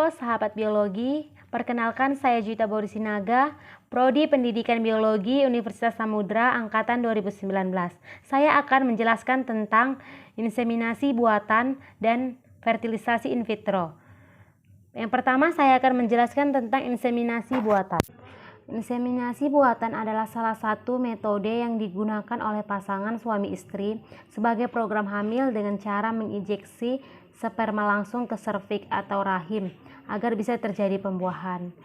Halo sahabat biologi, perkenalkan saya Juwita Borisinaga, Prodi Pendidikan Biologi Universitas Samudra Angkatan 2019. Saya akan menjelaskan tentang inseminasi buatan dan fertilisasi in vitro. Yang pertama saya akan menjelaskan tentang inseminasi buatan. Inseminasi buatan adalah salah satu metode yang digunakan oleh pasangan suami istri sebagai program hamil dengan cara menginjeksi sperma langsung ke serviks atau rahim agar bisa terjadi pembuahan.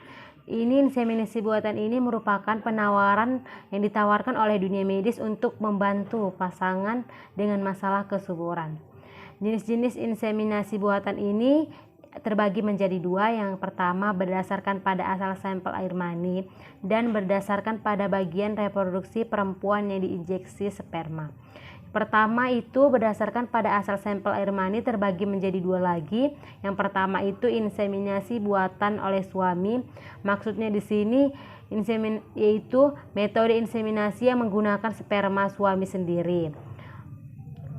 Inseminasi buatan ini merupakan penawaran yang ditawarkan oleh dunia medis untuk membantu pasangan dengan masalah kesuburan. Jenis-jenis inseminasi buatan ini terbagi menjadi dua. Yang pertama berdasarkan pada asal sampel air mani dan berdasarkan pada bagian reproduksi perempuan yang diinjeksi sperma. Pertama itu berdasarkan pada asal sampel air mani terbagi menjadi dua lagi. Yang pertama itu inseminasi buatan oleh suami. Maksudnya di sini yaitu metode inseminasi yang menggunakan sperma suami sendiri.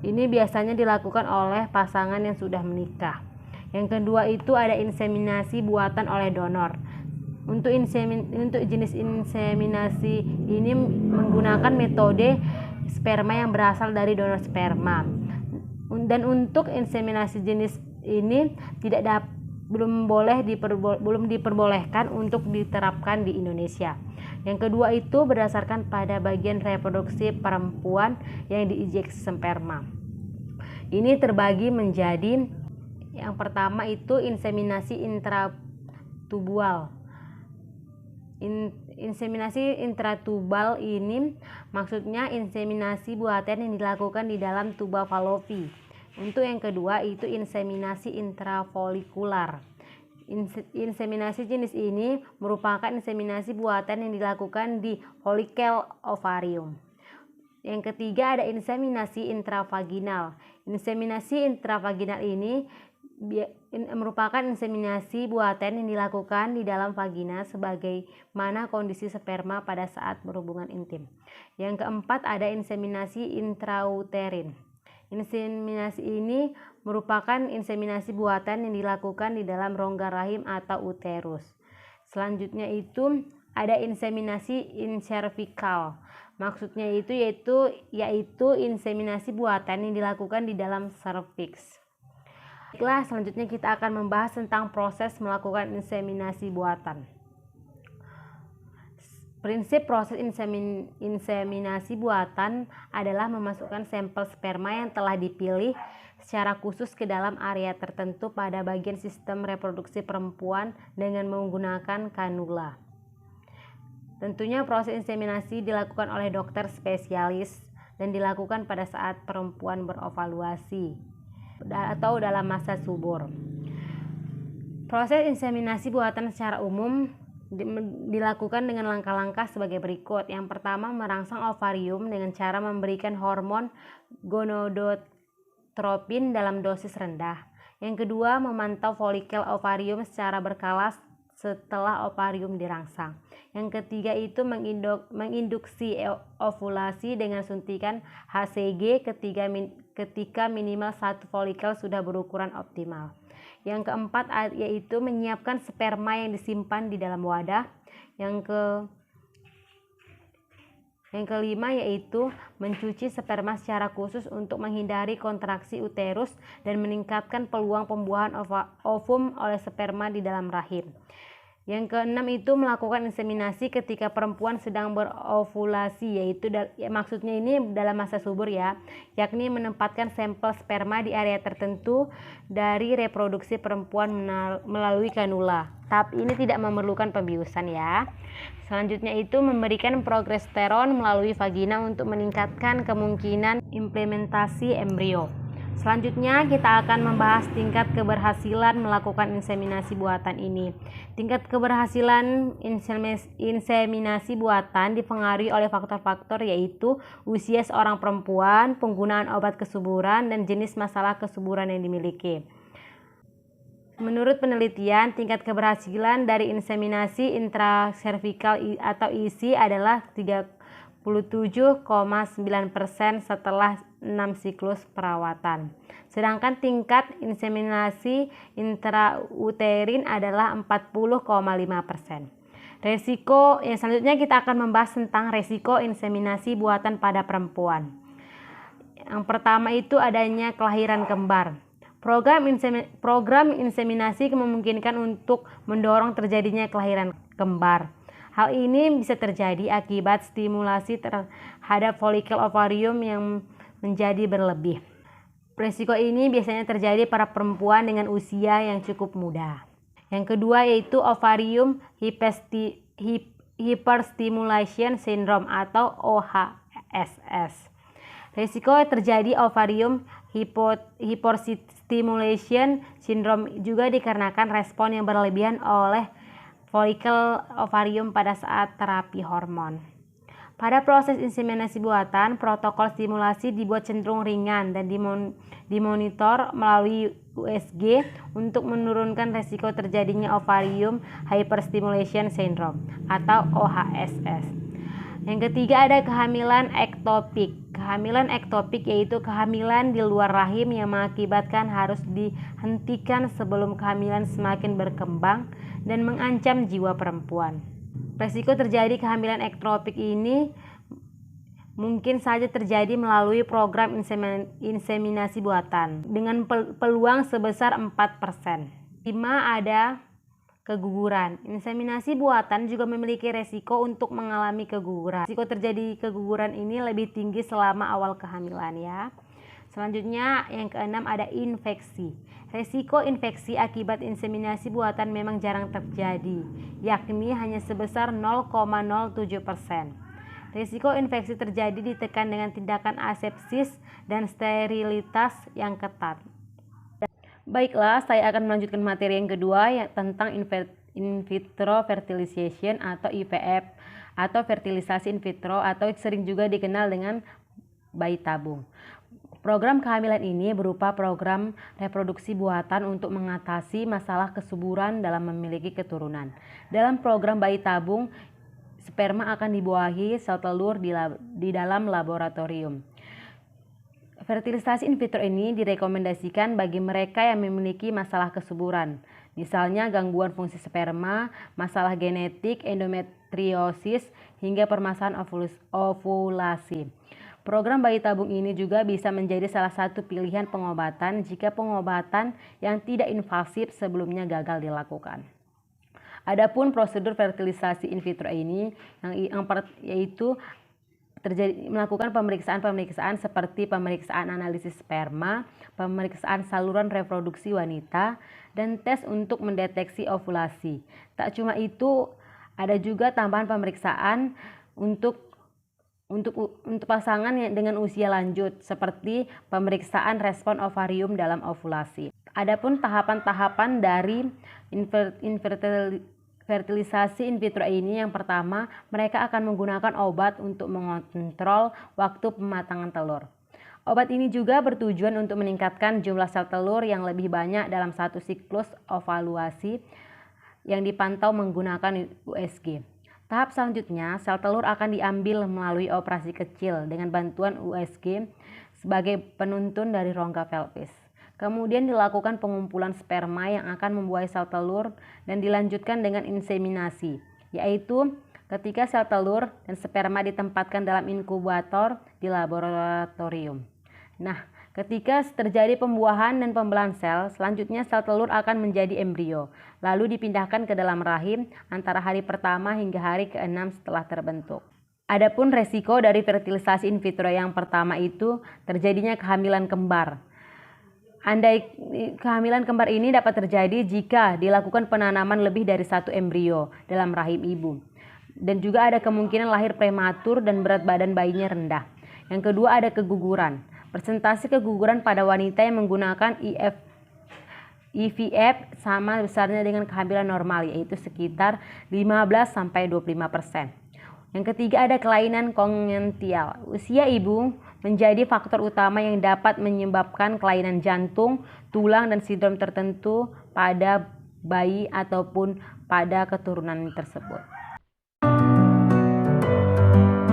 Ini biasanya dilakukan oleh pasangan yang sudah menikah. Yang kedua itu ada inseminasi buatan oleh donor. Untuk jenis inseminasi ini menggunakan metode sperma yang berasal dari donor sperma. Dan untuk inseminasi jenis ini belum diperbolehkan untuk diterapkan di Indonesia. Yang kedua itu berdasarkan pada bagian reproduksi perempuan yang diinjeksi sperma. Ini terbagi menjadi yang pertama itu inseminasi intratubal. Inseminasi intratubal ini maksudnya inseminasi buatan yang dilakukan di dalam tuba Fallopi. Untuk yang kedua itu inseminasi intrafolikular. Inseminasi jenis ini merupakan inseminasi buatan yang dilakukan di folikel ovarium. Yang ketiga ada inseminasi intravaginal. Inseminasi intravaginal ini merupakan inseminasi buatan yang dilakukan di dalam vagina sebagaimana kondisi sperma pada saat berhubungan intim. Yang keempat ada inseminasi intrauterin. Inseminasi ini merupakan inseminasi buatan yang dilakukan di dalam rongga rahim atau uterus. Selanjutnya itu ada inseminasi inservikal. Maksudnya yaitu inseminasi buatan yang dilakukan di dalam serviks. Baiklah, selanjutnya kita akan membahas tentang proses melakukan inseminasi buatan. Prinsip proses inseminasi buatan adalah memasukkan sampel sperma yang telah dipilih secara khusus ke dalam area tertentu pada bagian sistem reproduksi perempuan dengan menggunakan kanula. Tentunya proses inseminasi dilakukan oleh dokter spesialis dan dilakukan pada saat perempuan berovaluasi atau dalam masa subur. Proses inseminasi buatan secara umum dilakukan dengan langkah-langkah sebagai berikut. Yang pertama, merangsang ovarium dengan cara memberikan hormon gonadotropin dalam dosis rendah. Yang kedua, memantau folikel ovarium secara berkala setelah ovarium dirangsang. Yang ketiga itu menginduksi ovulasi dengan suntikan HCG ketika minimal satu folikel sudah berukuran optimal. Yang keempat yaitu menyiapkan sperma yang disimpan di dalam wadah. Yang kelima yaitu mencuci sperma secara khusus untuk menghindari kontraksi uterus dan meningkatkan peluang pembuahan ovum oleh sperma di dalam rahim. Yang keenam itu melakukan inseminasi ketika perempuan sedang berovulasi, yaitu maksudnya ini dalam masa subur ya, yakni menempatkan sampel sperma di area tertentu dari reproduksi perempuan melalui kanula. Tapi ini tidak memerlukan pembiusan ya. Selanjutnya itu memberikan progesteron melalui vagina untuk meningkatkan kemungkinan implementasi embrio. Selanjutnya kita akan membahas tingkat keberhasilan melakukan inseminasi buatan ini. Tingkat keberhasilan inseminasi buatan dipengaruhi oleh faktor-faktor yaitu usia seorang perempuan, penggunaan obat kesuburan, dan jenis masalah kesuburan yang dimiliki. Menurut penelitian, tingkat keberhasilan dari inseminasi intraservikal atau ISI adalah 37,9% setelah 6 siklus perawatan. Sedangkan tingkat inseminasi intrauterin adalah 40,5%. Resiko yang selanjutnya kita akan membahas tentang resiko inseminasi buatan pada perempuan. Yang pertama itu adanya kelahiran kembar. Program inseminasi memungkinkan untuk mendorong terjadinya kelahiran kembar. Hal ini bisa terjadi akibat stimulasi terhadap folikel ovarium yang menjadi berlebih. Risiko ini biasanya terjadi pada perempuan dengan usia yang cukup muda. Yang kedua yaitu ovarium hyperstimulation syndrome atau OHSS. Risiko terjadi ovarium hyperstimulation syndrome juga dikarenakan respon yang berlebihan oleh folikel ovarium pada saat terapi hormon. Pada proses inseminasi buatan, protokol stimulasi dibuat cenderung ringan dan dimonitor melalui USG untuk menurunkan resiko terjadinya ovarium hyperstimulation syndrome atau OHSS. Yang ketiga ada kehamilan ektopik. Kehamilan ektopik yaitu kehamilan di luar rahim yang mengakibatkan harus dihentikan sebelum kehamilan semakin berkembang dan mengancam jiwa perempuan. Resiko terjadi kehamilan ektopik ini mungkin saja terjadi melalui program inseminasi buatan dengan peluang sebesar 4%. 5. Ada keguguran. Inseminasi buatan juga memiliki resiko untuk mengalami keguguran. Resiko terjadi keguguran ini lebih tinggi selama awal kehamilan ya. Selanjutnya yang keenam ada infeksi. Resiko infeksi akibat inseminasi buatan memang jarang terjadi, yakni hanya sebesar 0,07%. Risiko infeksi terjadi ditekan dengan tindakan asepsis dan sterilitas yang ketat. Baiklah, saya akan melanjutkan materi yang kedua tentang in vitro fertilization atau IVF atau fertilisasi in vitro atau sering juga dikenal dengan bayi tabung. Program kehamilan ini berupa program reproduksi buatan untuk mengatasi masalah kesuburan dalam memiliki keturunan. Dalam program bayi tabung, sperma akan dibuahi sel telur di dalam laboratorium. Fertilisasi in vitro ini direkomendasikan bagi mereka yang memiliki masalah kesuburan, misalnya gangguan fungsi sperma, masalah genetik, endometriosis, hingga permasalahan ovulasi. Program bayi tabung ini juga bisa menjadi salah satu pilihan pengobatan jika pengobatan yang tidak invasif sebelumnya gagal dilakukan. Adapun prosedur fertilisasi in vitro ini yaitu melakukan pemeriksaan seperti pemeriksaan analisis sperma, pemeriksaan saluran reproduksi wanita, dan tes untuk mendeteksi ovulasi. Tak cuma itu, ada juga tambahan pemeriksaan untuk pasangan dengan usia lanjut seperti pemeriksaan respon ovarium dalam ovulasi. Adapun tahapan-tahapan dari fertilisasi in vitro ini, yang pertama, mereka akan menggunakan obat untuk mengontrol waktu pematangan telur. Obat ini juga bertujuan untuk meningkatkan jumlah sel telur yang lebih banyak dalam satu siklus ovaluasi yang dipantau menggunakan USG. Tahap selanjutnya, sel telur akan diambil melalui operasi kecil dengan bantuan USG sebagai penuntun dari rongga pelvis. Kemudian dilakukan pengumpulan sperma yang akan membuahi sel telur dan dilanjutkan dengan inseminasi, yaitu ketika sel telur dan sperma ditempatkan dalam inkubator di laboratorium. Nah, ketika terjadi pembuahan dan pembelahan sel, selanjutnya sel telur akan menjadi embrio, lalu dipindahkan ke dalam rahim antara hari pertama hingga hari ke-6 setelah terbentuk. Adapun resiko dari fertilisasi in vitro yang pertama itu terjadinya kehamilan kembar. Andai kehamilan kembar ini dapat terjadi jika dilakukan penanaman lebih dari satu embrio dalam rahim ibu. Dan juga ada kemungkinan lahir prematur dan berat badan bayinya rendah. Yang kedua ada keguguran. Persentase keguguran pada wanita yang menggunakan IVF sama besarnya dengan kehamilan normal, yaitu sekitar 15-25%. Yang ketiga ada kelainan kongenital. Usia ibu menjadi faktor utama yang dapat menyebabkan kelainan jantung, tulang, dan sindrom tertentu pada bayi ataupun pada keturunan tersebut.